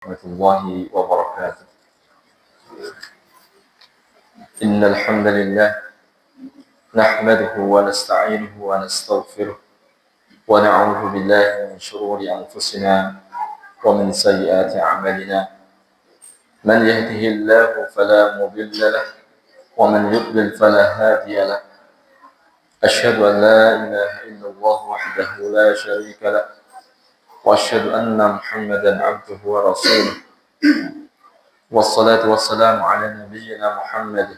ورحمة الله وبركاته. إن الحمد لله نحمده ونستعينه ونستغفره ونعوذ بالله من شرور أنفسنا ومن سيئات أعمالنا. من يهده الله فلا مضل له ومن يضلل فلا هادي له. أشهد أن لا إله إلا الله وحده لا شريك له وأشهد أن محمدا عبده ورسوله. والصلاة والسلام على نبينا محمد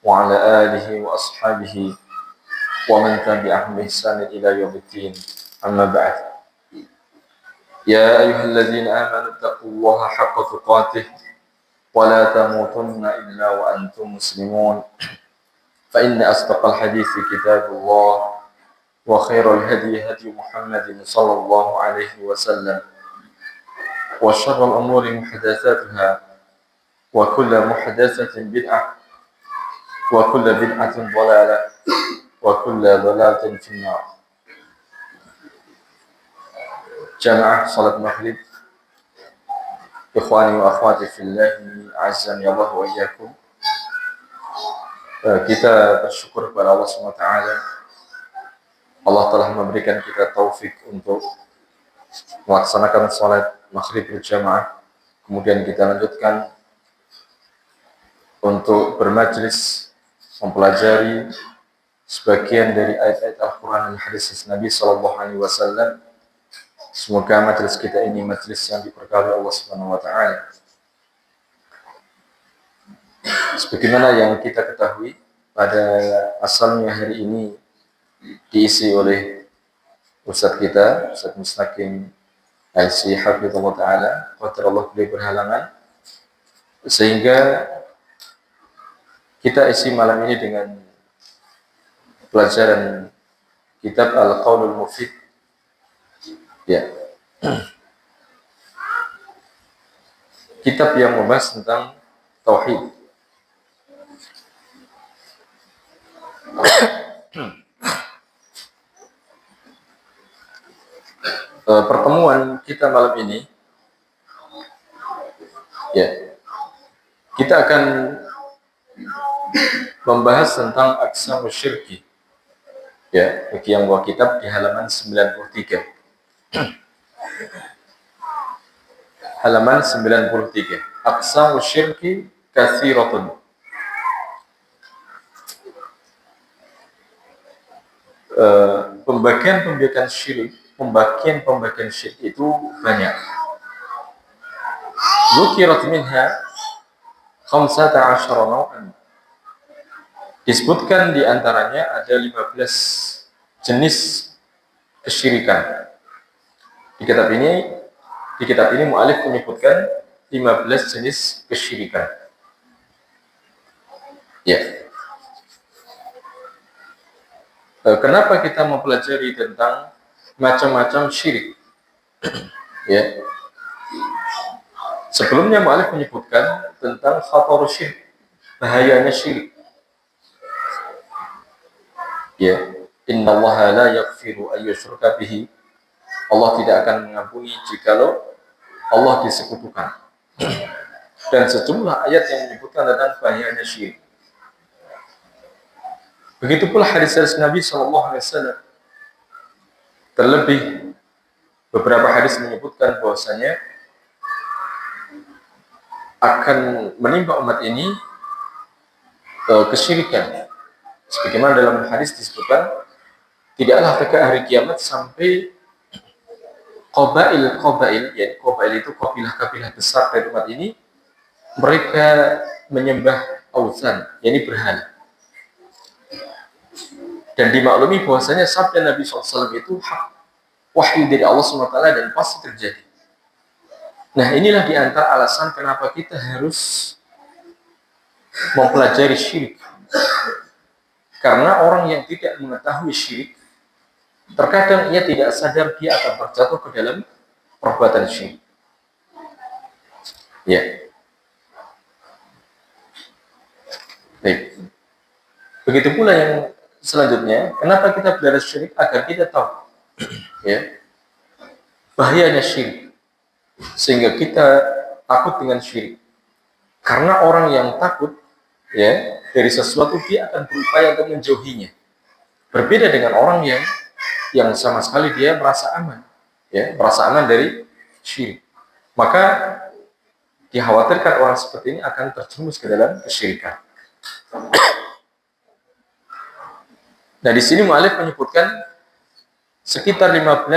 وعلى آله وأصحابه ومن تبعهم بإحسان إلى يوم الدين. أما بعد، يا أيها الذين آمنوا اتقوا الله حق تقاته ولا تموتن إلا وأنتم مسلمون. فإن أصدق الحديث كتاب الله وخير الهدي هدي محمد صلى الله عليه وسلم وشر الأمور محدثاتها وكل محدثة بدعة وكل بدعة ضلالة وكل ضلالة في النار. Jamaah salat maghrib, ikhwani wa akhwati fillahi, azan ya Allah wa iyyakum. Kita bersyukur kepada Allah SWT. Allah telah memberikan kita taufik untuk melaksanakan salat maghrib berjamaah. Kemudian kita lanjutkan untuk bermajlis mempelajari sebagian dari ayat-ayat Al-Quran dan hadis Nabi SAW. Semoga majelis kita ini majelis yang diberkahi Allah Subhanahu wa taala. Sebagaimana yang kita ketahui, pada asalnya hari ini diisi oleh Ustadz kita, Ustadz Mustaqim Aisy Hafizullah Ta'ala, qadarullah beliau berhalangan, sehingga kita isi malam ini dengan pelajaran kitab Al-Qaulul Mufid. Ya. Kitab yang membahas tentang tauhid. Pertemuan kita malam ini, ya, kita akan membahas tentang aqsamus syirki. Ya, bagi yang bawa kitab di halaman 93. Halaman 93. Aqsamus syirki katsiratun. Pembagian syirik itu banyak. Dzukirat minha 15 naw'an. Disebutkan di antaranya ada 15 jenis kesyirikan. Di kitab ini mu'alif menyebutkan 15 jenis kesyirikan. Ya. Kenapa kita mempelajari tentang macam-macam syirik? Ya. Sebelumnya mu'alif menyebutkan tentang khatarus syirik, bahayanya syirik. Ya. Innallaha la yaghfiru an yushraka bihi. Allah tidak akan mengampuni jikalau Allah disekutukan. Dan sejumlah ayat yang menyebutkan tentang bahayanya syirik. Begitu pula hadis Nabi SAW. Terlebih beberapa hadis menyebutkan bahwasanya akan menimpa umat ini kesyirikan. Sebagaimana dalam hadis disebutkan, tidaklah tegak hari kiamat sampai Qabail, yaitu Qabail itu kabilah-kabilah besar dari umat ini, mereka menyembah ausan, yakni berhala. Dan dimaklumi bahwasanya sabda Nabi SAW itu hak, wahyu dari Allah SWT dan pasti terjadi. Nah, inilah di antara alasan kenapa kita harus mempelajari syirik. Karena orang yang tidak mengetahui syirik, terkadang ia tidak sadar dia akan terjatuh ke dalam perbuatan syirik. Ya. Baik. Begitu pula yang selanjutnya, kenapa kita belajar syirik? Agar kita tahu, ya, bahayanya syirik, sehingga kita takut dengan syirik. Karena orang yang takut ya dari sesuatu, dia akan berupaya untuk menjauhinya. Berbeda dengan orang yang sama sekali dia merasa aman, ya, merasa aman dari syirik. Maka dikhawatirkan orang seperti ini akan terjerumus ke dalam kesyirikan. Nah, di sini mu'alif menyebutkan sekitar 15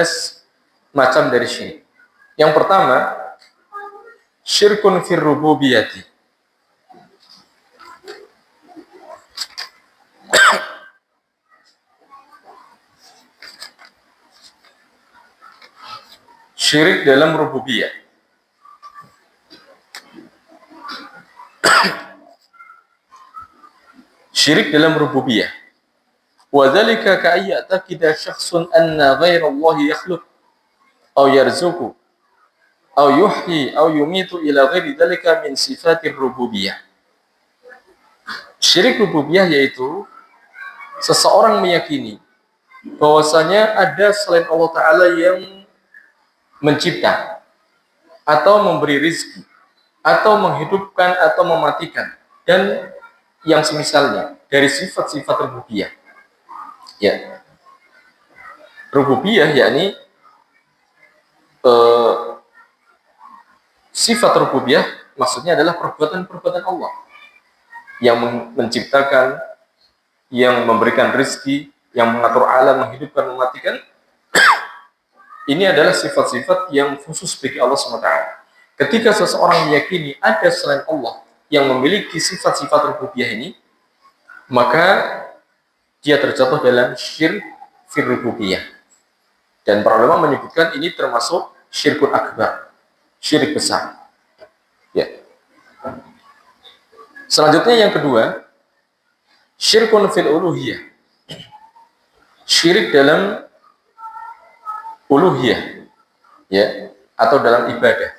macam dari syirik. Yang pertama, syirkun fir rububiyati. Syirik dalam rububiyah. Syirik dalam rububiyah. وذلك كأن يعتقد شخص أن غير الله يخلق أو يرزق أو يحيي أو يميت إلى غير ذلك من صفات الربوبية. Syirik rububiyah yaitu seseorang meyakini bahwasanya ada selain Allah Ta'ala yang mencipta atau memberi rizki atau menghidupkan atau mematikan dan yang semisalnya dari sifat-sifat rububiyah. Ya, rububiyah yakni sifat rububiyah maksudnya adalah perbuatan-perbuatan Allah yang menciptakan, yang memberikan rezeki, yang mengatur alam, menghidupkan, mematikan. Ini adalah sifat-sifat yang khusus bagi Allah SWT. Ketika seseorang meyakini ada selain Allah yang memiliki sifat-sifat rububiyah ini, maka dia terjatuh dalam syirik fir rububiyah. Dan para ulama menyebutkan ini termasuk syirkun akbar, syirik besar. Ya. Selanjutnya yang kedua, syirkun fil uluhiyah. Syirik dalam uluhiyah, ya, atau dalam ibadah.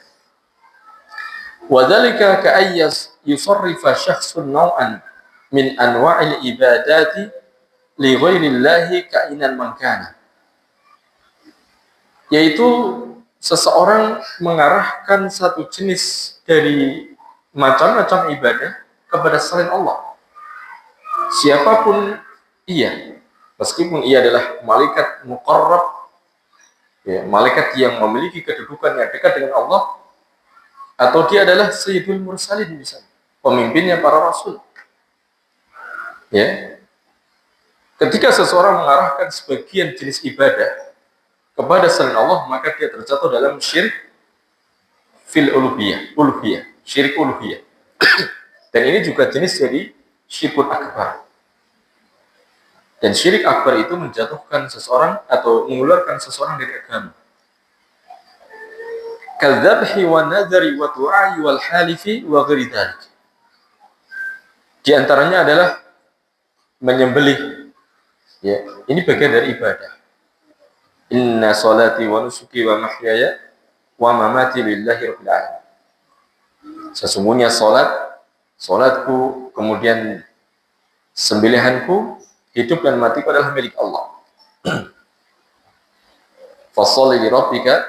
Wa dzalika ka'ayyas yusarrifa syakhsun naw'an min anwa'il ibadati li ghairillahi ka'inan mankana. Yaitu seseorang mengarahkan satu jenis dari macam-macam ibadah kepada selain Allah. Siapapun ia, meskipun ia adalah malaikat muqarrab, ya, malaikat yang memiliki kedudukan yang dekat dengan Allah, atau dia adalah sayyidul mursalin misalnya, pemimpinnya para rasul. Ya. Ketika seseorang mengarahkan sebagian jenis ibadah kepada selain Allah, maka dia terjatuh dalam syirik fil uluhiyah, syirik uluhiyah. Dan ini juga jenis dari syirkun akbar. Dan syirik akbar itu menjatuhkan seseorang atau mengeluarkan seseorang dari agama. Kadzabhi wa nadhari wa du'ai wal halifi wa ghairi dzalik. Di antaranya adalah menyembelih. Ya, ini bagian dari ibadah. Inna salati wa nusuki wa mahyaya wa mamati lillahi rabbil alamin. Sesungguhnya salatku, kemudian sembelihanku, hidup dan matiku adalah milik Allah. Fasholli li rabbika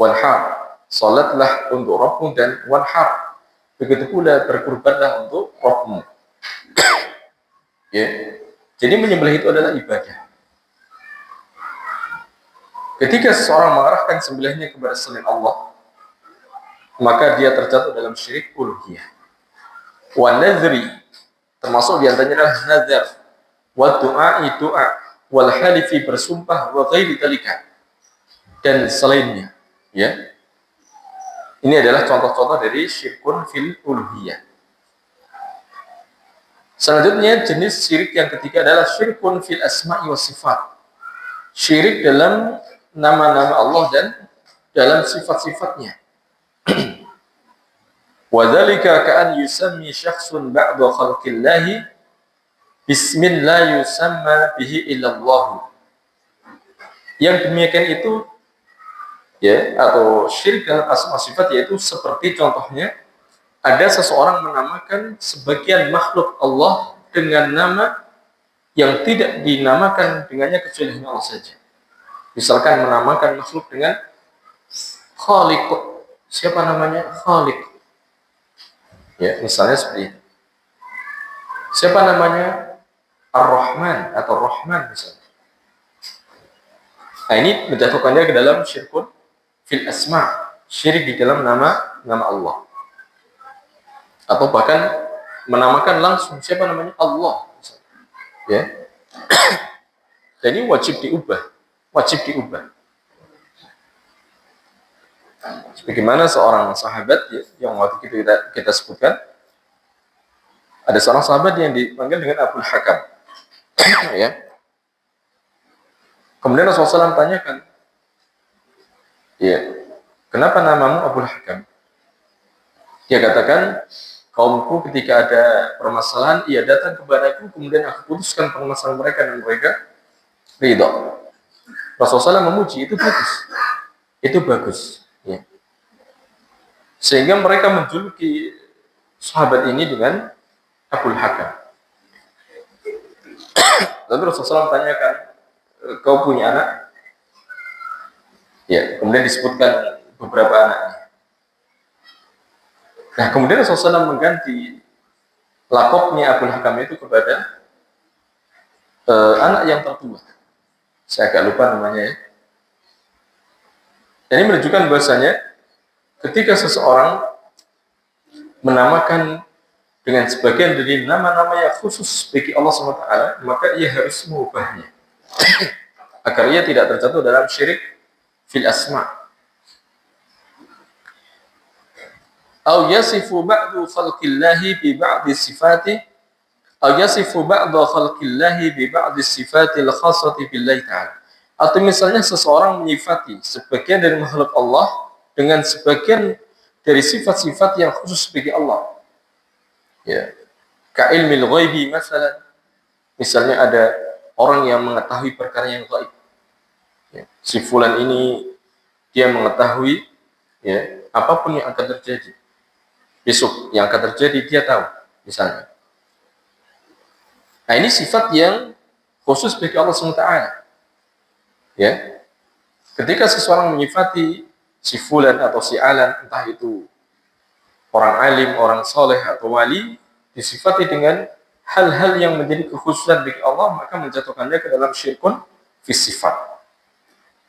wanhar. Salatlah untuk Rabbmu dan wanhar. Begitu pula berkurbanlah untuk Rabbmu. Ya. Jadi menyembelih itu adalah ibadah. Ketika seseorang mengarahkan sembelihnya kepada selain Allah, maka dia terjatuh dalam syirik uluhiyah. Wa nadhri, termasuk diantaranya adalah nazar, wa du'ai du'a, wal halifi bersumpah, wa ghairi dzalika, dan selainnya. Ya, ini adalah contoh-contoh dari syirkun fil uluhiyah. Selanjutnya jenis syirik yang ketiga adalah syirkun fil asma'i wa sifat. Syirik dalam nama-nama Allah dan dalam sifat-sifatnya. Wa dzalika ka'an yusammi syakhsun ba'da khalqillahi bismin la yusamma bihi illallah. Yang demikian itu, ya, atau syirik dalam asma sifat, yaitu seperti contohnya ada seseorang menamakan sebagian makhluk Allah dengan nama yang tidak dinamakan dengannya kecuali Allah saja. Misalkan menamakan makhluk dengan Khaliq, siapa namanya? Khaliq. Ya, misalnya seperti itu. Siapa namanya? Ar-Rahman atau Rahman misalnya. Nah, ini menjatuhkannya ke dalam syirkun fil asma, syirik di dalam nama Allah. Atau bahkan menamakan langsung siapa namanya? Allah. Ya. Dan ini wajib diubah. Wajib diubah. Sebagaimana seorang sahabat ya, yang waktu itu kita sebutkan, ada seorang sahabat yang dipanggil dengan Abul Hakam. Ya. Kemudian Rasulullah SAW tanyakan, ya, kenapa namamu Abul Hakam? Dia katakan, kaumku ketika ada permasalahan, ia datang kepadaku, kemudian aku putuskan permasalahan mereka dan mereka ridho. Rasulullah SAW memuji, itu bagus. Itu bagus. Ya. Sehingga mereka menjuluki sahabat ini dengan Abul Hakam. Lalu Rasulullah SAW tanyakan, kau punya anak? Ya, kemudian disebutkan beberapa anaknya. Nah, kemudian Rasulullah SAW mengganti lakopnya Abul Hakam itu kepada anak yang tertua. Saya agak lupa namanya ya. Ini menunjukkan bahasanya ketika seseorang menamakan dengan sebagian dari nama-nama yang khusus bagi Allah SWT, maka ia harus mengubahnya agar ia tidak terjatuh dalam syirik fil asma. Au yasifu ba'du khalqillahi bi ba'di sifati au yasifu ba'du khalqillahi bi ba'di sifatil khassati billahi ta'ala. Atau misalnya seseorang menyifati sebagian dari makhluk Allah dengan sebagian dari sifat-sifat yang khusus bagi Allah. Ya. Ka ilmil ghaibi misalnya ada orang yang mengetahui perkara yang gaib. Ya. Si fulan ini dia mengetahui ya, apapun yang akan terjadi. Besok yang akan terjadi dia tahu misalnya. Nah, ini sifat yang khusus bagi Allah SWT. Ya. Ketika seseorang menyifati si fulan atau si alan, entah itu orang alim, orang soleh atau wali, disifati dengan hal-hal yang menjadi kekhususan bagi Allah, maka menjatuhkannya ke dalam syirkun fi sifat.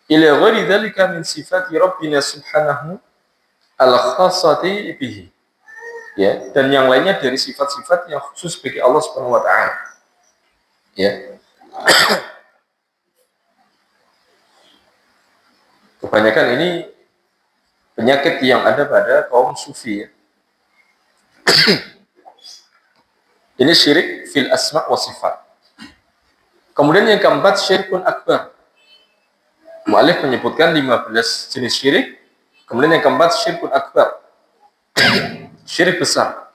Ila ghairi dzalika min sifati rabbina subhanahu al-khassati bihi. Ya, dan yang lainnya dari sifat-sifat yang khusus bagi Allah Subhanahu wa taala. Ya. Kebanyakan ini penyakit yang ada pada kaum sufi. Ya. Ini syirik fil asma wa sifat. Kemudian yang keempat, syirkun akbar. Mu'alif menyebutkan 15 jenis syirik. Kemudian yang keempat, syirkun akbar. Syirik besar.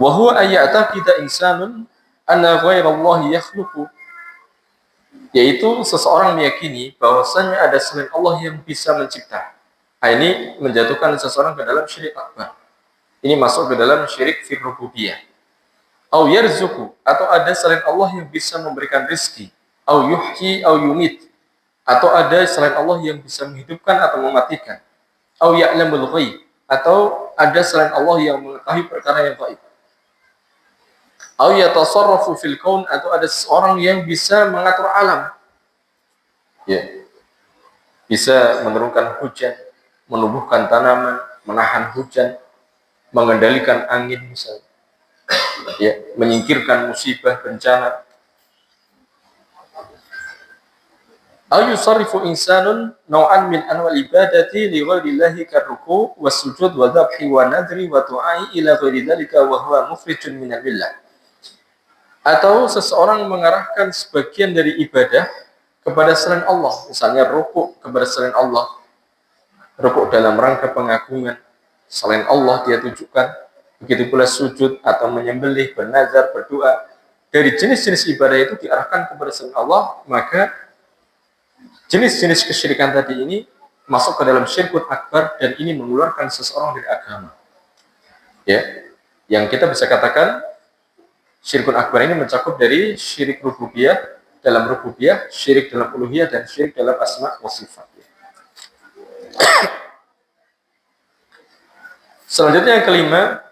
Wa huwa ayya'taqida insanun anna ghairallahi yakhluqu. Yaitu seseorang meyakini bahwasanya ada selain Allah yang bisa mencipta. Nah, ini menjatuhkan seseorang ke dalam syirik akbar. Ini masuk ke dalam syirik fi rububiyah. Au yarzuqu, atau ada selain Allah yang bisa memberikan rezeki. Au yuhyi au yumit, atau ada selain Allah yang bisa menghidupkan atau mematikan. Au ya'lamul ghaib, atau ada selain Allah yang mengetahui perkara yang gaib. Au yatasarrafu fil kaun, atau ada seorang yang bisa mengatur alam. Ya. Bisa menurunkan hujan, menumbuhkan tanaman, menahan hujan, mengendalikan angin misalnya. Ya, menyingkirkan musibah, bencana. Au yusarrifu insanun naw'an min anwal ibadati li ghairillahi karruku was-sujud wa dhabhi wa nadri wa du'ai ila ghairi dzalika wa huwa mufridun min al-millah. Atau seseorang mengarahkan sebagian dari ibadah kepada selain Allah, misalnya rukuk kepada selain Allah, rukuk dalam rangka pengagungan selain Allah dia tujukan, begitu pula sujud atau menyembelih, bernazar, berdoa, dari jenis-jenis ibadah itu diarahkan kepada selain Allah, maka jenis-jenis kesyirikan tadi ini masuk ke dalam syirkun akbar dan ini mengeluarkan seseorang dari agama. Ya, yang kita bisa katakan syirkun akbar ini mencakup dari syirik rububiyah dalam rububiyah, syirik dalam uluhiyah, dan syirik dalam asma wa sifat. Selanjutnya yang kelima,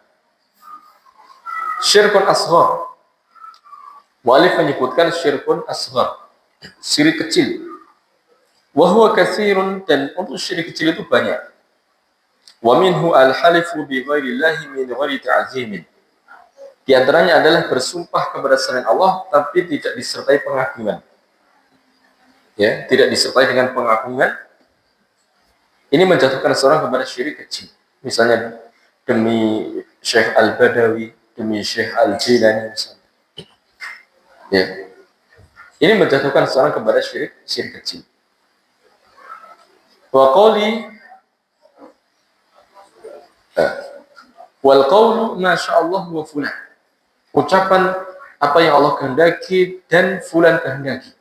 syirkun asghar. Mu'allif menyebutkan syirkun asghar, syirik kecil. Wa huwa katsirun, dan untuk syirik kecil itu banyak. Wa minhu al-halifu bi ghairillahi min ghairi ta'zimin. Di antaranya adalah bersumpah kepada selain Allah tapi tidak disertai pengagungan. Ya, tidak disertai dengan pengagungan. Ini menjatuhkan seorang kepada syirik kecil. Misalnya demi Syekh Al-Badawi, demi Syekh Al-Jilani misalnya. Ya. Ini menjatuhkan seorang kepada syirik kecil. Wa qawli wal qawlu masyaallah wa fulan. Ucapan apa yang Allah kehendaki dan fulan kehendaki.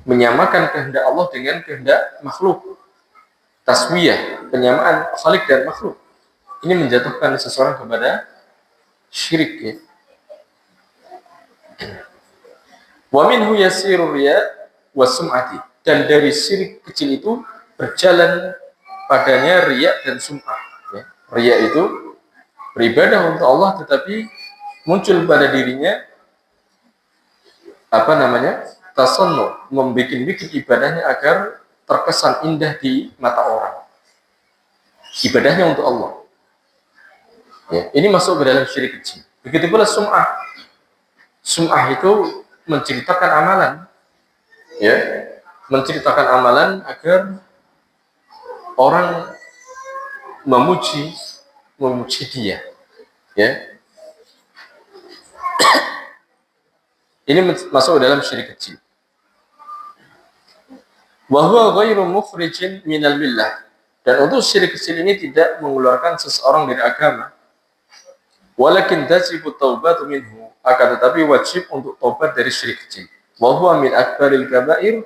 Menyamakan kehendak Allah dengan kehendak makhluk. Taswiyah, penyamaan khalik dan makhluk. Ini menjatuhkan seseorang kepada syirik, ya. Wa minhu yasirur riya wa sum'ati. Dan dari syirik kecil itu berjalan padanya riya dan sum'ah, ya. Riya itu beribadah untuk Allah tetapi muncul pada dirinya tasannu, membikin ibadahnya agar terkesan indah di mata orang. Ibadahnya untuk Allah. Ya, ini masuk ke dalam syirik kecil. Begitu pula sum'ah. Sum'ah itu menceritakan amalan. Ya, menceritakan amalan agar orang memuji dia. Ya. Ini masuk dalam syirik kecil. Wa huwa ghairu mukhrijin minal millah. Dan untuk syirik kecil ini tidak mengeluarkan seseorang dari agama. Walakin tajibu taubatu minhu. Akan tetapi wajib untuk taubat dari syirik kecil. Wa huwa min akbaril kabair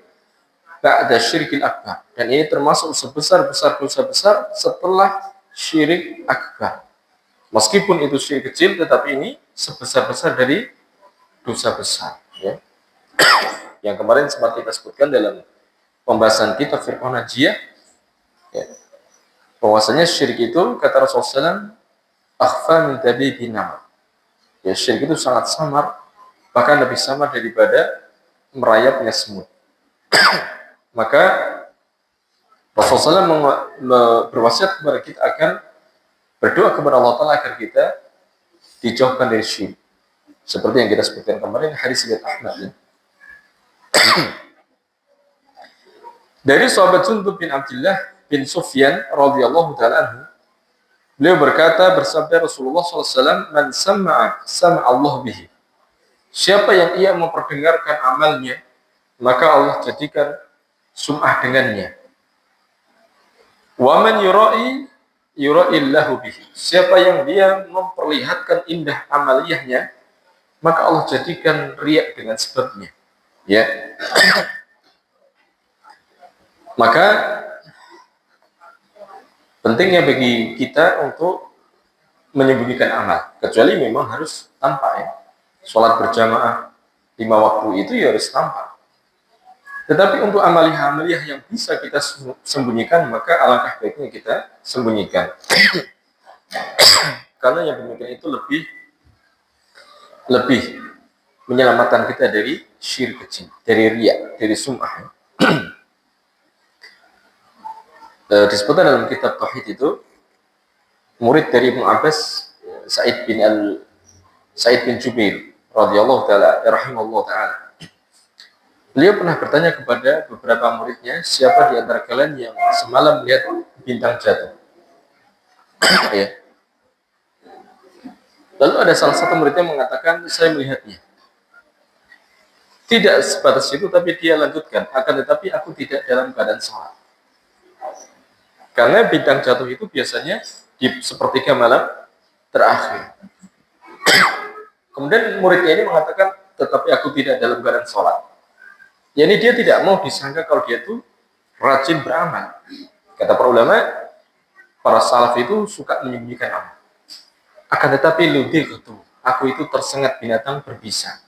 ba'da syirkil akbar. Dan ini termasuk sebesar-besar dosa besar setelah syirik akbar. Meskipun itu syirik kecil, tetapi ini sebesar-besar dari dosa besar, ya. Yang kemarin sempat kita sebutkan dalam pembahasan kitab Firqah Najiyah, ya, bahwasanya syirik itu kata Rasulullah SAW, akhfa min dabibin naml. Ya, syirik itu sangat samar, bahkan lebih samar daripada merayapnya semut. Maka Rasulullah SAW berwasiat kepada kita akan berdoa kepada Allah Ta'ala agar kita dijauhkan dari syirik. Seperti yang kita sebutkan kemarin, hadis riwayat Ahmad, ya. Dari sahabat Jundub bin Abdullah bin Sufyan radhiyallahu ta'ala anhu, beliau berkata, bersabda Rasulullah SAW, man sama'a Allah bihi. Siapa yang ia memperdengarkan amalnya, maka Allah jadikan sum'ah dengannya. Wa man yura'illahu bihi. Siapa yang dia memperlihatkan indah amaliyahnya, maka Allah jadikan riya dengan sebabnya. Ya. Maka pentingnya bagi kita untuk menyembunyikan amal, kecuali memang harus tampak, ya. Sholat berjamaah 5 waktu itu ya harus tampak. Tetapi untuk amaliyah yang bisa kita sembunyikan, maka alangkah baiknya kita sembunyikan. Karena yang demikian itu lebih menyelamatkan kita dari syirik kecil, dari riya, dari sum'ah. Disebutkan dalam kitab Tauhid itu, murid dari Ibnu Abbas, Sa'id bin Jubair radhiyallahu ta'ala rahimahullah ta'ala, beliau pernah bertanya kepada beberapa muridnya, siapa di antara kalian yang semalam melihat bintang jatuh? Ya. Lalu ada salah satu muridnya mengatakan, saya melihatnya. Tidak sebatas itu, tapi dia lanjutkan, akan tetapi aku tidak dalam keadaan sholat. Karena bintang jatuh itu biasanya di sepertiga malam terakhir. Kemudian muridnya ini mengatakan, tetapi aku tidak dalam keadaan sholat. Yani dia tidak mau disangka kalau dia itu rajin beramal. Kata para ulama, para salaf itu suka menyembunyikan amal. Akan tetapi ludightu, aku itu tersengat binatang berbisa.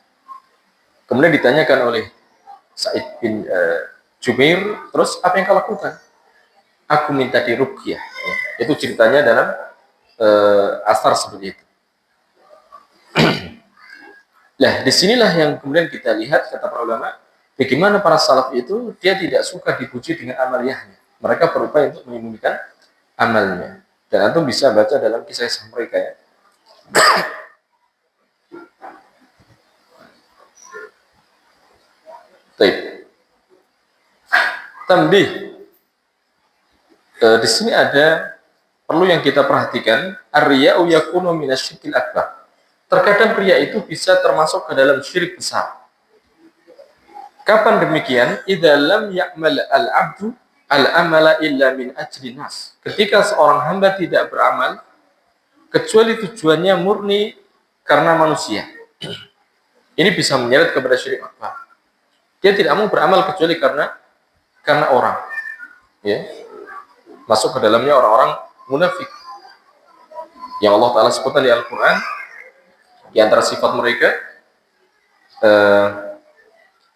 Kemudian ditanyakan oleh Sa'id bin Jubair, terus apa yang kau lakukan? Aku minta diruqyah. Ya. Itu ceritanya dalam asar seperti itu. Nah, disinilah yang kemudian kita lihat, kata para ulama, bagaimana para salaf itu dia tidak suka dipuji dengan amaliyahnya. Mereka berupaya untuk menyembunyikan amalnya. Dan antum bisa baca dalam kisah mereka ya. Baik. Tambih. Di sini ada perlu yang kita perhatikan, ar-riya'u yakunu minasyirkil akbar. Terkadang riya itu bisa termasuk ke dalam syirik besar. Kapan demikian? Idza lam ya'mal al-'abdu al-amala illa min ajli nas. Ketika seorang hamba tidak beramal kecuali tujuannya murni karena manusia. Ini bisa menyeret kepada syirik akbar. Dia tidak mau beramal kecuali karena orang. Ya. Masuk ke dalamnya orang-orang munafik. Yang Allah Ta'ala sebutkan di Al-Quran, di antara sifat mereka,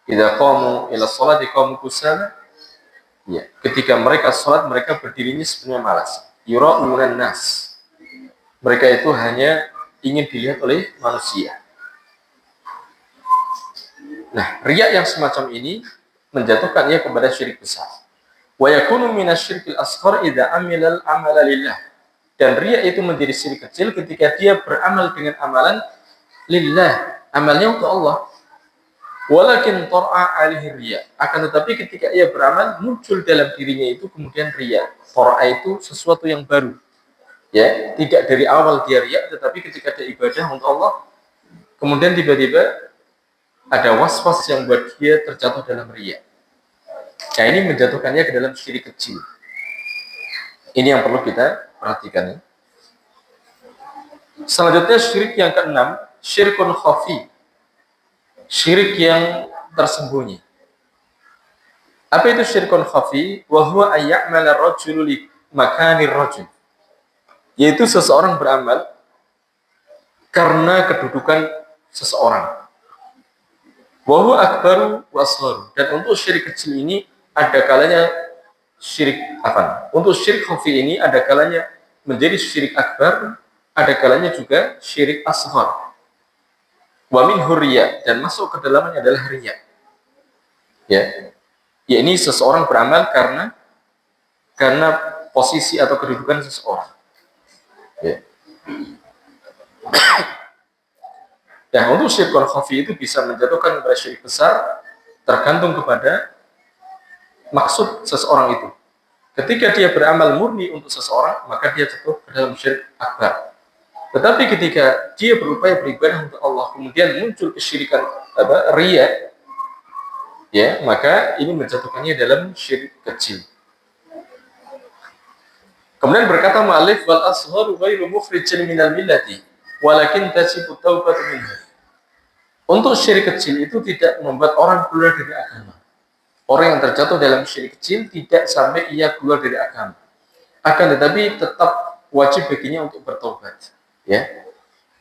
idza qamu ila sholati qamu kusala. Ya, ketika mereka salat mereka berdirinya sebenarnya malas. Yura'unan nas. Mereka itu hanya ingin dilihat oleh manusia. Nah, riya yang semacam ini menjatuhkan ia kepada syirik besar. Wa yakunu minasyirkil asghar idza amila al-amala lillah. Dan riya itu menjadi syirik kecil ketika dia beramal dengan amalan lillah, amalnya untuk Allah. Walakin tar'a alaihi riya. Akan tetapi ketika ia beramal muncul dalam dirinya itu kemudian riya. Tar'a itu sesuatu yang baru. Ya, tidak dari awal dia riya, tetapi ketika dia ibadah untuk Allah, kemudian tiba-tiba ada was-was yang buat dia terjatuh dalam riya. Nah, ini menjatuhkannya ke dalam syirik kecil. Ini yang perlu kita perhatikan. Selanjutnya syirik yang keenam, syirkun khafi. Syirik yang tersembunyi. Apa itu syirkun khafi? Wa huwa ayya'mala rajulu li makanir rajul. Yaitu seseorang beramal karena kedudukan seseorang. Wa huwa akbaru wa asgharu. Dan untuk syirik kecil ini ada kalanya syirik apa? Untuk syirik khafi ini ada kalanya menjadi syirik akbar, ada kalanya juga syirik asghar. Wa minhu riya, dan masuk ke dalamnya adalah riya. Ya. Ya, ini seseorang beramal karena posisi atau kedudukan seseorang. Ya. Dan untuk syirkul khafi itu bisa menjatuhkan kepada syirik besar tergantung kepada maksud seseorang itu. Ketika dia beramal murni untuk seseorang, maka dia jatuh ke dalam syirik akbar. Tetapi ketika dia berupaya beribadah untuk Allah, kemudian muncul kesyirikan riya, ya, maka ini menjatuhkannya dalam syirik kecil. Kemudian berkata mu'allif, wal asgharu ghairu mukhrijin minal millati, walakin tajibu taubatu minhu. Untuk syirik kecil itu tidak membuat orang keluar dari agama. Orang yang terjatuh dalam syirik kecil tidak sampai ia keluar dari agama. Akan tetapi tetap wajib baginya untuk bertobat. Ya.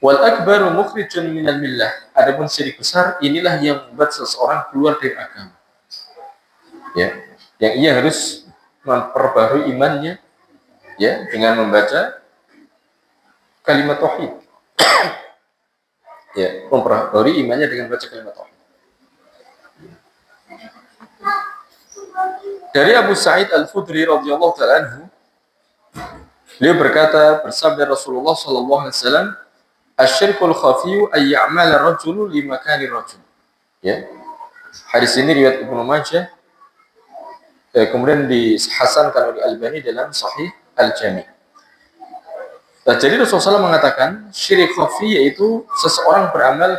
Wal akbaru mukhrijun minal millah. Adapun syirik besar inilah yang membuat seseorang keluar dari agama. Ya. Yang ia harus memperbarui imannya, ya, dengan membaca kalimat tauhid. Ya, memperbarui imannya dengan membaca kalimat tauhid. Dari Abu Sa'id Al-Khudri radhiyallahu ta'ala anhu, beliau berkata, bersabda Rasulullah sallallahu alaihi wasallam, "Asy-syirkul khafiyyu ay ya'mala rajulu li makani rajul." Ya. Hadis ini riwayat Ibnu Majah, kemudian dihasankan oleh Al-Albani dalam Sahih Al-Jami'. Nah, jadi Rasulullah SAW mengatakan syirik khafi yaitu seseorang beramal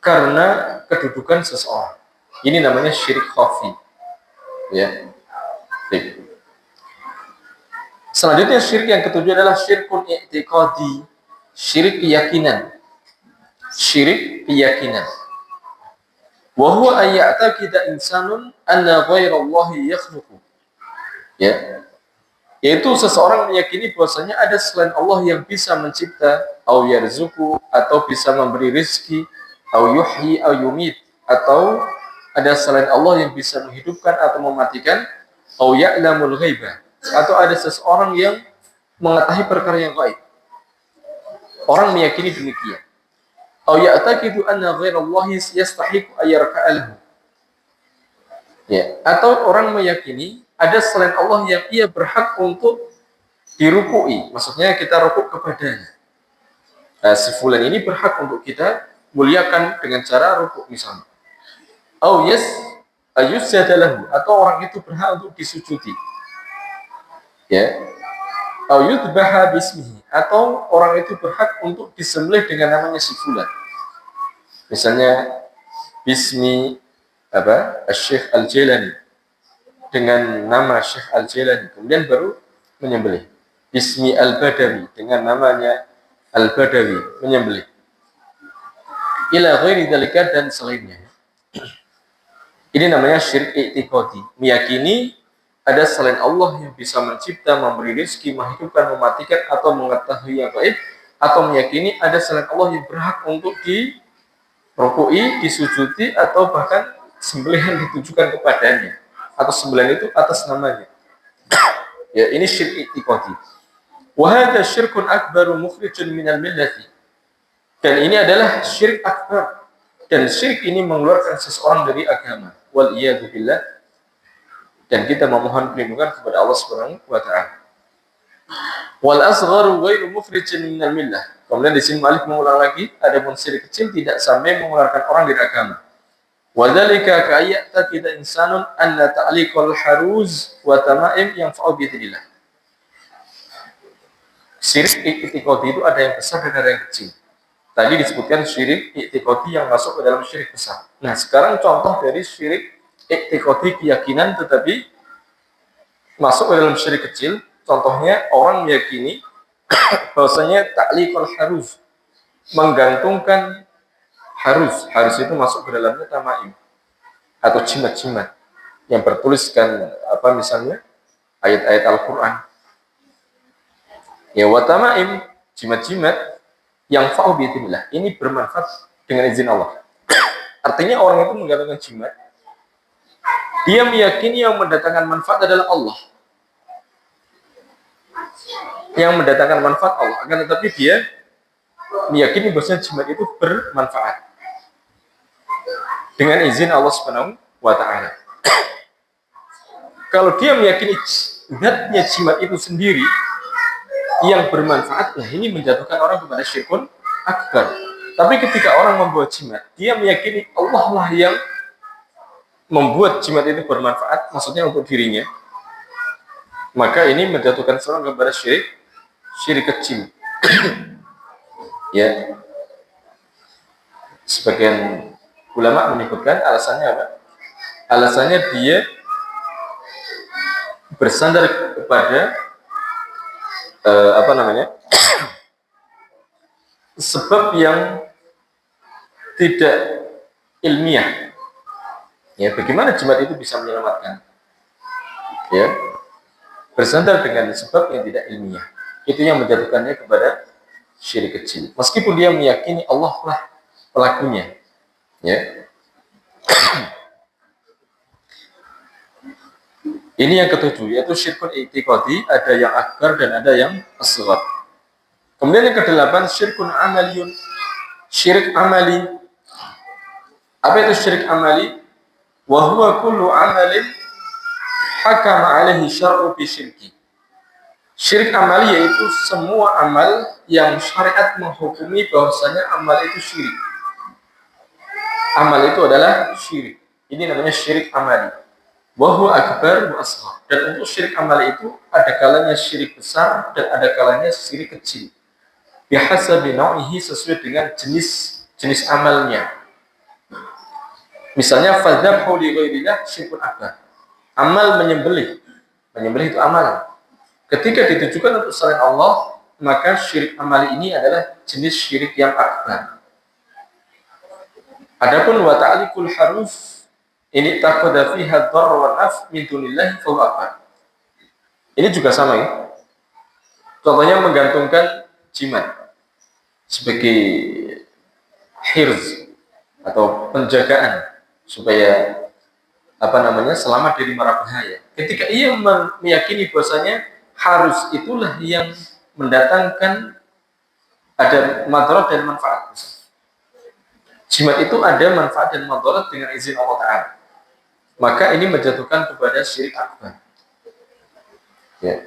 karena kedudukan seseorang. Ini namanya syirik khafi. Ya. Baik. Selanjutnya syirik yang ketujuh adalah syirkun i'tiqadi, syirik keyakinan. Syirik keyakinan. Wa huwa ay ya'taqida insanun anna ghairallahi yakhluqu. Ya. Yaitu seseorang meyakini bahwasanya ada selain Allah yang bisa mencipta, au yarzuqu, atau bisa memberi rezeki, au yuhyi au yumit, atau ada selain Allah yang bisa menghidupkan atau mematikan, au ya'lamul ghaibah, atau ada seseorang yang mengetahui perkara yang gaib. Orang meyakini demikian. Atau ya'taqidu anna ghairallahi yastahiqu ayyarka'alahu. Ya, atau orang meyakini ada selain Allah yang ia berhak untuk dirukui. Maksudnya kita rukuk kepadanya. Si fulan ini berhak untuk kita muliakan dengan cara rukuk misalnya. Au ayusjadalahu, atau orang itu berhak untuk disujudi. Ya. Au yudbaha bismihi, atau orang itu berhak untuk disembelih dengan namanya si fulan. Misalnya bismi Syekh Al-Jailani, dengan nama Syekh Al-Jailani, kemudian baru menyembelih. Bismi Al-Badawi, dengan namanya Al-Badawi, menyembelih. Ila ghairi dzalika, dan selainnya. Ini namanya syirik i'tiqadi, meyakini ada selain Allah yang bisa mencipta, memberi rezeki, menghidupkan, mematikan, atau mengetahui yang gaib, atau meyakini ada selain Allah yang berhak untuk dirukui, disujudi, atau bahkan sembelihan ditujukan kepadanya, atau sembelihan itu atas namanya. Ya, ini syirik i'tiqadi. Wa hadza syirkun akbaru mukhrijun minal millati. Dan ini adalah syirik akbar. Dan syirik ini mengeluarkan seseorang dari agama. Wal iyadu billah. Dan kita memohon perlindungan kepada Allah Subhanahu wa taala. Wal asgharu ghairu mukhrijin minal millah. Kemudian di sini Malik mengulang lagi, adapun syirik kecil tidak sampai mengeluarkan orang dari agama. Wa dzalika ka'ayyata kita insanun anna ta'liqal haruz wa tama'im yang fa'u bi idznillah. Syirik i'tiqadi itu ada yang besar dan ada yang kecil. Tadi disebutkan syirik i'tiqadi yang masuk ke dalam syirik besar. Nah, sekarang contoh dari syirik i'tiqadi keyakinan tetapi masuk ke dalam syirik kecil. Contohnya orang meyakini bahwasanya ta'liqul haruz, menggantungkan haruz. Haruz itu masuk ke dalamnya tamaim atau jimat-jimat yang bertuliskan misalnya ayat-ayat Al-Qur'an. Ya, wa tamaim, jimat-jimat yang fa'u bi idznillah, ini bermanfaat dengan izin Allah. Artinya orang itu menggantungkan jimat, dia meyakini yang mendatangkan manfaat adalah Allah, yang mendatangkan manfaat Allah, akan tetapi dia meyakini bahwa jimat itu bermanfaat dengan izin Allah Subhanahu wa taala. Kalau dia meyakini zatnya jimat itu sendiri yang bermanfaat, nah ini menjatuhkan orang kepada syirkun akbar. Tapi ketika orang membuat jimat, dia meyakini Allah lah yang membuat jimat itu bermanfaat, maksudnya untuk dirinya, maka ini menjatuhkan seorang kepada syirik kecil. Ya, sebagian ulama menyebutkan alasannya apa? Alasannya dia bersandar kepada sebab yang tidak ilmiah. Ya, bagaimana jimat itu bisa menyelamatkan? Ya, bersandar dengan sebab yang tidak ilmiah. Itu yang menjatuhkannya kepada syirik kecil. Meskipun dia meyakini Allah lah pelakunya. Ya. Ini yang ketujuh, yaitu syirkun i'tiqadi, ada yang akbar dan ada yang asghar. Kemudian yang kedelapan, syirkun amaliyun, syirik amali. Apa itu syirik amali? Wa huwa kullu amalin hakama alaihi syar'u bi syirki. Syirik amali yaitu semua amal yang syariat menghukumi bahwasanya amal itu syirik. Amal itu adalah syirik. Ini namanya syirik amali. Wa huwa akbar wa asghar. Dan untuk syirik amali itu ada kalanya syirik besar dan ada kalanya syirik kecil. Bihasabi nau'ihi, sesuai dengan jenis amalnya. Misalnya fadzabhu li ghairillah syirkun akbar. Amal menyembelih itu amal. Ketika ditujukan untuk selain Allah, maka syirik amali ini adalah jenis syirik yang akbar. Adapun wa ta'liqul haruf, ini taqada fiha dharr wa naf min dunillahi fa huwa akbar. Ini juga sama ya. Contohnya menggantungkan jimat sebagai hirz atau penjagaan supaya selamat dari mara bahaya. Ketika ia meyakini bahwasanya harus itulah yang mendatangkan ada madarat dan manfaat. Jimat itu ada manfaat dan madarat dengan izin Allah Ta'ala. Maka ini menjatuhkan kepada syirik akbar. Ya.